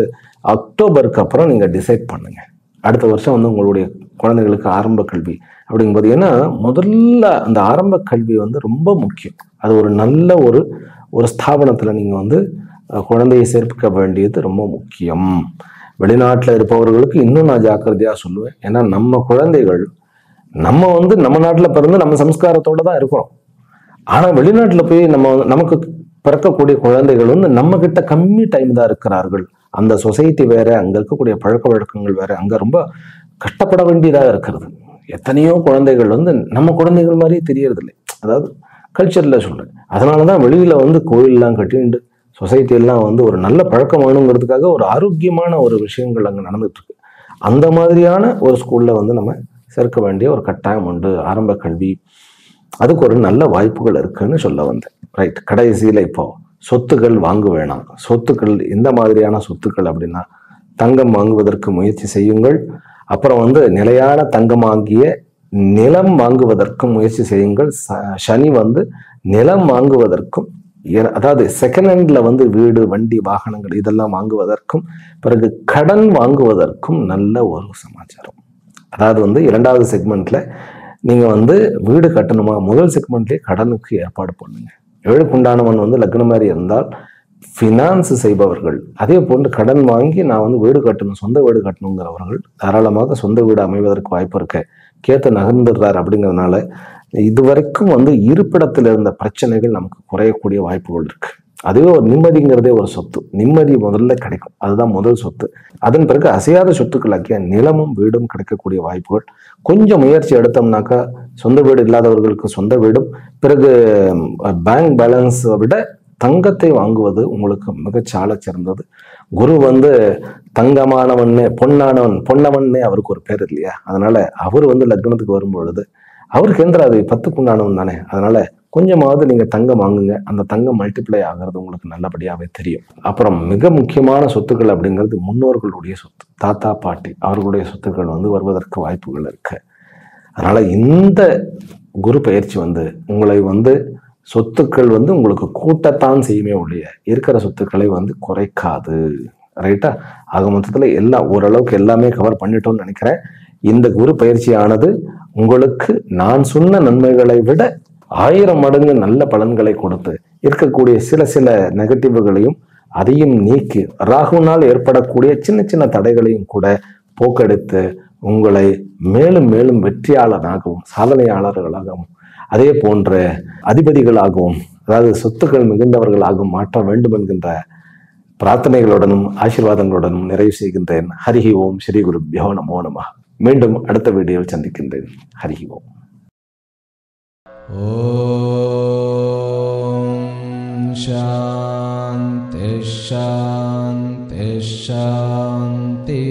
அக்டோபருக்கு அப்புறம் நீங்க டிசைட் பண்ணுங்க. அடுத்த வருஷம் உங்களுடைய குழந்தைகளுக்கு ஆரம்ப கல்வி அப்படிங்கும்போது, ஏன்னா முதல்ல அந்த ஆரம்ப கல்வி ரொம்ப முக்கியம். அது ஒரு நல்ல ஒரு ஸ்தாபனத்துல நீங்க குழந்தையை சேர்க்க வேண்டியது ரொம்ப முக்கியம். வெளிநாட்டுல இருப்பவர்களுக்கு இன்னும் நான் ஜாக்கிரதையா சொல்லுவேன். ஏன்னா நம்ம குழந்தைகள் நம்ம நம்ம நாட்டுல பிறந்து நம்ம சம்ஸ்காரத்தோட தான் இருக்கிறோம். ஆனா வெளிநாட்டுல போய் நமக்கு பிறக்கக்கூடிய குழந்தைகள் நம்ம கிட்ட கம்மி டைம் தான் இருக்கிறார்கள். அந்த சொசைட்டி வேற, அங்க இருக்கக்கூடிய பழக்க வழக்கங்கள் வேற, அங்க ரொம்ப கஷ்டப்பட வேண்டியதாக இருக்கிறது. எத்தனையோ குழந்தைகள் நம்ம குழந்தைகள் மாதிரியே தெரியறது இல்லை. அதாவது கல்ச்சர்ல சொல்றேன். அதனாலதான் வெளியில கோயிலெல்லாம் கட்டிண்டு சொசைட்டி எல்லாம் ஒரு நல்ல பழக்கம் வேணுங்கிறதுக்காக ஒரு ஆரோக்கியமான ஒரு விஷயங்கள் அங்க நடந்துட்டு இருக்கு. அந்த மாதிரியான ஒரு ஸ்கூல்ல நம்ம சேர்க்க வேண்டிய ஒரு கட்டாயம் உண்டு. ஆரம்ப கல்வி அதுக்கு ஒரு நல்ல வாய்ப்புகள் இருக்குன்னு சொல்ல வந்தேன். ரைட். கடைசியில இப்போ சொத்துக்கள் வாங்க வேணாம். சொத்துக்கள் எந்த மாதிரியான சொத்துக்கள் அப்படின்னா, தங்கம் வாங்குவதற்கு முயற்சி செய்யுங்கள். அப்புறம் நிலையான தங்கமாகிய நிலம் வாங்குவதற்கும் முயற்சி செய்யுங்கள். சனி நிலம் வாங்குவதற்கும், அதாவது செகண்ட் ஹேண்ட்ல வீடு, வண்டி, வாகனங்கள் இதெல்லாம் வாங்குவதற்கும், பிறகு கடன் வாங்குவதற்கும் நல்ல ஒரு சமாச்சாரம். அதாவது 2வது செக்மெண்ட்ல நீங்க வீடு கட்டணுமா, முதல் செக்மெண்ட்லயே கடனுக்கு ஏற்பாடு பண்ணுங்க. 7க்கு உண்டானவன் லக்னம் மாதிரி இருந்தால் ஃபினான்ஸ் செய்பவர்கள், அதே போன்று கடன் வாங்கி நான் வீடு கட்டணும், சொந்த வீடு கட்டணுங்கிறவர்கள் தாராளமாக சொந்த வீடு அமைவதற்கு வாய்ப்பு இருக்கு. கேத்து நகர்ந்துடுறாரு. அப்படிங்கிறதுனால இதுவரைக்கும் இருப்பிடத்தில் இருந்த பிரச்சனைகள் நமக்கு குறையக்கூடிய வாய்ப்புகள் இருக்கு. அதுவே ஒரு நிம்மதிங்கிறதே ஒரு சொத்து. நிம்மதி முதல்ல கிடைக்கும். அதுதான் முதல் சொத்து. அதன் பிறகு அசையாத சொத்துக்களாக்கிய நிலமும் வீடும் கிடைக்கக்கூடிய வாய்ப்புகள். கொஞ்சம் முயற்சி எடுத்தோம்னாக்கா சொந்த வீடு இல்லாதவர்களுக்கு சொந்த வீடும், பிறகு பேங்க் பேலன்ஸை விட தங்கத்தை வாங்குவது உங்களுக்கு மிகச்சால சிறந்தது. குரு தங்கமானவன்னே பொன்னவன்னே அவருக்கு ஒரு பேர் இல்லையா, அதனால அவர் லக்னத்துக்கு வரும்பொழுது அவர் கேந்திராதிபதி 10க்கு உண்டானவன் தானே. அதனால கொஞ்சமாவது நீங்க தங்கம் வாங்குங்க. அந்த தங்கம் மல்டிப்ளை ஆகிறது உங்களுக்கு நல்லபடியாவே தெரியும். அப்புறம் மிக முக்கியமான சொத்துக்கள் அப்படிங்கிறது முன்னோர்களுடைய சொத்து. தாத்தா பாட்டி அவர்களுடைய சொத்துக்கள் வருவதற்கு வாய்ப்புகள் இருக்கு. அதனால இந்த குரு பயிற்சி உங்களை சொத்துக்கள் உங்களுக்கு கூட்டத்தான் செய்யுமே ஒழிய இருக்கிற சொத்துக்களை குறைக்காது. ரைட்டா? ஆக மொத்தத்துல எல்லாம் ஓரளவுக்கு எல்லாமே கவர் பண்ணிட்டோம்னு நினைக்கிறேன். இந்த குரு பயிற்சியானது உங்களுக்கு நான் சொன்ன நன்மைகளை விட 1000 மடங்கு நல்ல பலன்களை கொடுத்து இருக்கக்கூடிய சில நெகட்டிவ்களையும் அதையும் நீக்கி ராகுனால் ஏற்படக்கூடிய சின்ன சின்ன தடைகளையும் கூட போக்கெடுத்து உங்களை மேலும் மேலும் வெற்றியாளராகவும் சாதனையாளர்களாகவும் அதே போன்ற அதிபதிகளாகவும், அதாவது சொத்துக்கள் மிகுந்தவர்களாகவும் மாற்ற வேண்டும் என்கின்ற பிரார்த்தனைகளுடனும் ஆசீர்வாதங்களுடனும் நிறைவு செய்கின்றேன். ஹரிஹி ஓம். ஸ்ரீ குருப்யோ நமோ நமः. மீண்டும் அடுத்த வீடியோவில் சந்திக்கின்றேன். ஹரிஹி ஓம். ஓம் சாந்தி சாந்தி சாந்தி.